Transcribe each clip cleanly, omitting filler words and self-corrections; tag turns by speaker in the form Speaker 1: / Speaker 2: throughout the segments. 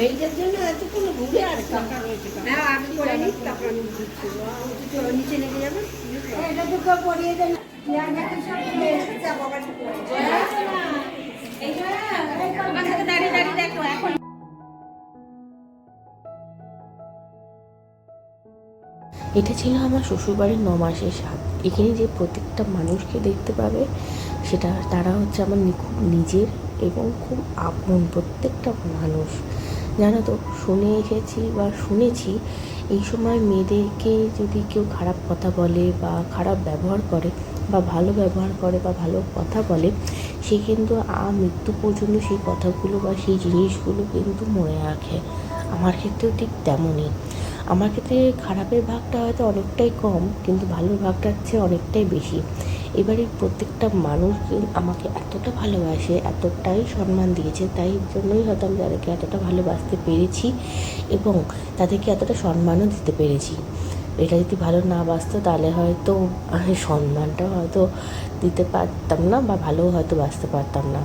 Speaker 1: এইটার জন্য এতক্ষণ ঘুরে আর টাকা রয়েছে না আগে করে নিস তারপর আমি দিচ্ছি নিচে লেগে যাবে এটা দুটো পরিয়ে দেন দাঁড়িয়ে দাঁড়িয়ে দেখো এখন
Speaker 2: এটা ছিল আমার শ্বশুরবাড়ির 9 মাসের স্বাদ। এখানে যে প্রত্যেকটা মানুষকে দেখতে পাবে সেটা তারা হচ্ছে আমার খুব নিজের এবং খুব আপন প্রত্যেকটা মানুষ। জানো তো, শুনে এসেছি বা শুনেছি এই সময় মেয়েদেরকে যদি কেউ খারাপ কথা বলে বা খারাপ ব্যবহার করে বা ভালো ব্যবহার করে বা ভালো কথা বলে, সে কিন্তু মৃত্যু পর্যন্ত সেই কথাগুলো বা সেই জিনিসগুলো কিন্তু মনে রাখে। আমার ক্ষেত্রেও ঠিক তেমনই। আমার ক্ষেত্রে খারাপের ভাগটা হয়তো অনেকটাই কম, কিন্তু ভালোর ভাগটার চেয়ে অনেকটাই বেশি। এবারে প্রত্যেকটা মানুষ আমাকে এতটা ভালোবাসে, এতটাই সম্মান দিয়েছে, তাই জন্যই হয়তো আমি তাদেরকে এতটা ভালোবাসতে পেরেছি এবং তাদেরকে এতটা সম্মানও দিতে পেরেছি। এটা যদি ভালো না বাসতো তাহলে হয়তো সম্মানটাও হয়তো দিতে পারতাম না বা ভালো হয়তো বাসতে পারতাম না।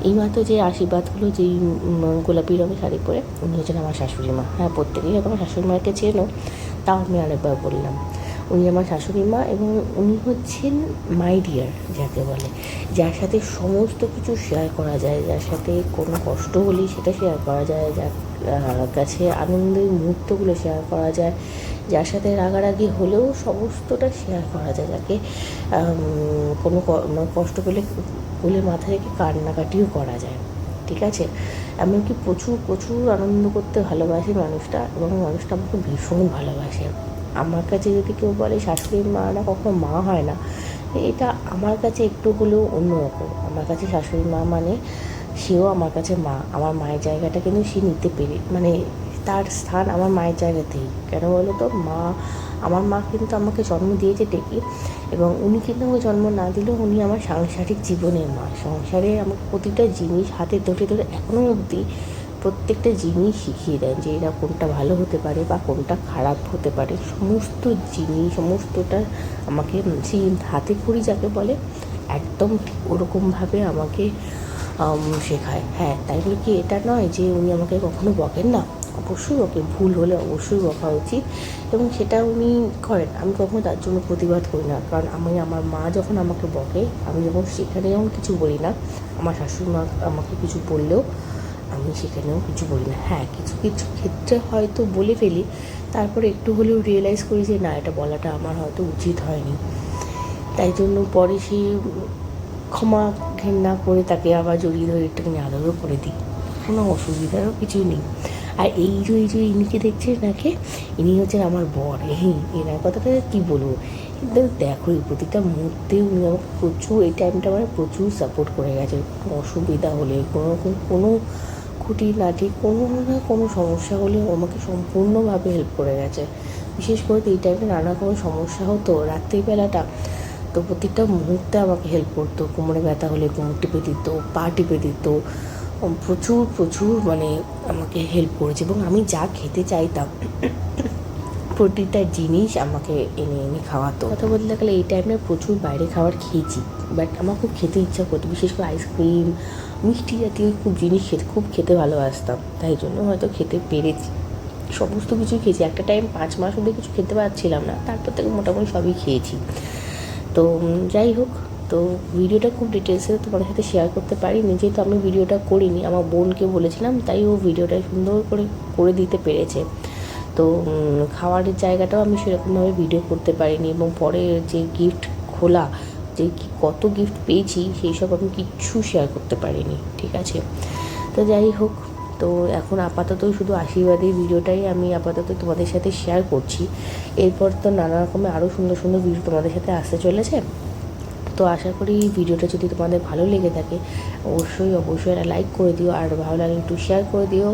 Speaker 2: এইমাত্র যে আশীর্বাদগুলো, যেই গোলাপি রঙের শাড়ি পরে, উনি হচ্ছেন আমার শাশুড়ি মা। হ্যাঁ, প্রত্যেকেই হয়তো আমার শাশুড়ি মাকে চেনো, তাও আমি আরেকবার বললাম, উনি আমার শাশুড়ি মা এবং উনি হচ্ছেন মাই ডিয়ার, যাকে বলে, যার সাথে সমস্ত কিছু শেয়ার করা যায়, যার সাথে কোনো কষ্ট হলেই সেটা শেয়ার করা যায়, যার কাছে আনন্দের মুহূর্তগুলো শেয়ার করা যায়, যার সাথে রাগারাগি হলেও সমস্তটা শেয়ার করা যায়, যাকে কোনো কষ্ট পেলে কোলে মাথা রেখে কান্নাকাটিও করা যায়। ঠিক আছে, এমনকি প্রচুর প্রচুর আনন্দ করতে ভালোবাসে মানুষটা এবং মানুষটা আমাকে ভীষণ ভালোবাসে। আমার কাছে যদি কেউ বলে শাশুড়ি মারা কখনো মা হয় না, এটা আমার কাছে একটু হলেও অন্যরকম। আমার কাছে শাশুড়ি মা মানে সেও আমার কাছে মা। আমার মায়ের জায়গাটা কিন্তু সে নিতে পেরে, মানে তার স্থান আমার মায়ের জায়গাতেই। কেন বলো তো, আমার মা কিন্তু আমাকে জন্ম দিয়েছে ঠিকই, এবং উনি কিন্তু আমাকে জন্ম না দিলেও উনি আমার সাংসারিক জীবনের মা। সংসারে আমাকে প্রতিটা জিনিস হাতে ধরে ধরে এখনও অবধি প্রত্যেকটা জিনিস শিখিয়ে দেন যে এরা কোনটা ভালো হতে পারে বা কোনটা খারাপ হতে পারে। সমস্ত জিনিস, সমস্তটা আমাকে সেই হাতে খড়ি যাকে বলে, একদম ঠিক ওরকমভাবে আমাকে শেখায়। হ্যাঁ, তাই বলে কি এটা নয় যে উনি আমাকে কখনো বকেন না, অবশ্যই ওকে ভুল হলে অবশ্যই বকা উচিত এবং সেটা উনি করেন। আমি কখনো তার জন্য প্রতিবাদ করি না, কারণ আমার মা যখন আমাকে বকে, আমি যখন সেখানে যেমন কিছু বলি না, আমার শাশুড়ি মা আমাকে কিছু বললেও আমি সেখানেও কিছু বলি না। হ্যাঁ, কিছু কিছু ক্ষেত্রে হয়তো বলে ফেলি, তারপরে একটু হলেও রিয়েলাইজ করি যে না, এটা বলাটা আমার হয়তো উচিত হয়নি। তাই জন্য পরে সে ক্ষমা ঘেন্না করে তাকে আবার জড়িয়ে ধরে একটুখানি আদরও করে দিই, কোনো অসুবিধারও কিছু নেই। আর এই যে ইনিকে দেখছে নাকি, ইনি হচ্ছেন আমার বর। এনার কথাটা কী বলবো, কিন্তু দেখো এই প্রতিটা মুহূর্তে উনি আমাকে প্রচুর, এই টাইমটা মানে প্রচুর সাপোর্ট করে গেছে। কোনো অসুবিধা হলে, কোনো রকম কোনো খুঁটিনাটি, কোনো না কোনো সমস্যা হলে আমাকে সম্পূর্ণভাবে হেল্প করে গেছে। বিশেষ করে এই টাইমে নানা রকমের সমস্যা হতো রাত্রিবেলাটা, তো প্রতিটা মুহূর্তে আমাকে হেল্প করতো। কোমরে ব্যথা হলে কোমর টিপে দিত, পা টিপে দিত, প্রচুর প্রচুর মানে আমাকে হেল্প করেছে। এবং আমি যা খেতে চাইতাম প্রতিটা জিনিস আমাকে এনে এনে খাওয়াতো। কথা বলতে গেলে এই টাইমে প্রচুর বাইরে খাবার খেয়েছি, বাট আমার খুব খেতে ইচ্ছা করতো, বিশেষ করে আইসক্রিম, মিষ্টি জাতীয় খুব জিনিস খুব খেতে ভালোবাসতাম, তাই জন্য হয়তো খেতে পেরেছি। সমস্ত কিছুই খেয়েছি। একটা টাইম 5 মাস অব্দি কিছু খেতে পারছিলাম না, তারপর থেকে মোটামুটি সবই খেয়েছি। তো যাই হোক, তো ভিডিওটা খুব ডিটেলসে তোমাদের সাথে শেয়ার করতে পারিনি, যেহেতু আমি ভিডিওটা করিনি, আমার বোনকে বলেছিলাম, তাই ও ভিডিওটা সুন্দর করে দিতে পেরেছে। তো খাওয়ারের জায়গাটাও আমি সেরকমভাবে ভিডিও করতে পারিনি, এবং পরে যে গিফট খোলা, যে কত গিফট পেয়েছি সেই সব আমি কিচ্ছু শেয়ার করতে পারিনি। ঠিক আছে, তো যাই হোক, তো এখন আপাতত শুধু আশীর্বাদের ভিডিওটাই আমি আপাতত তোমাদের সাথে শেয়ার করছি। এরপর তো নানা রকমের আরও সুন্দর সুন্দর ভিডিও তোমাদের সাথে আসতে চলেছে। তো আশা করি ভিডিওটা যদি তোমাদের ভালো লেগে থাকে অবশ্যই একটা লাইক করে দিও, আর ভালো লাগলে একটু শেয়ার করে দিও।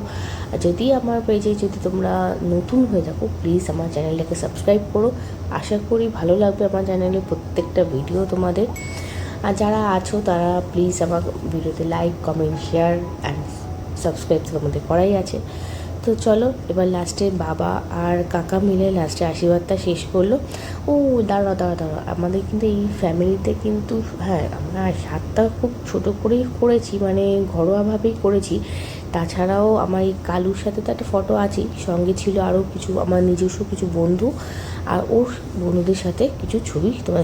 Speaker 2: আর যদি আমার পেজে যদি তোমরা নতুন হয়ে থাকো, প্লিজ আমার চ্যানেলটাকে সাবস্ক্রাইব করো। আশা করি ভালো লাগবে আমার চ্যানেলে প্রত্যেকটা ভিডিও তোমাদের। আর যারা আছো তারা প্লিজ আমার ভিডিওতে like, comment, share and subscribe তো আমাদের করাই আছে। তো চলো এবার লাস্টে বাবা আর কাকা মিলে লাস্টে আশীর্বাদটা শেষ করলো। ও দাঁড়া, আমাদের কিন্তু এই ফ্যামিলিতে কিন্তু হ্যাঁ আমরা সাতটা খুব ছোটো করেই করেছি, মানে ঘরোয়াভাবেই করেছি। তাছাড়াও আমার এই কালুর সাথে তো একটা ফটো আছেই, সঙ্গে ছিল আরও কিছু আমার নিজস্ব কিছু বন্ধু আর ওর বন্ধুদের সাথে কিছু ছবি তোমার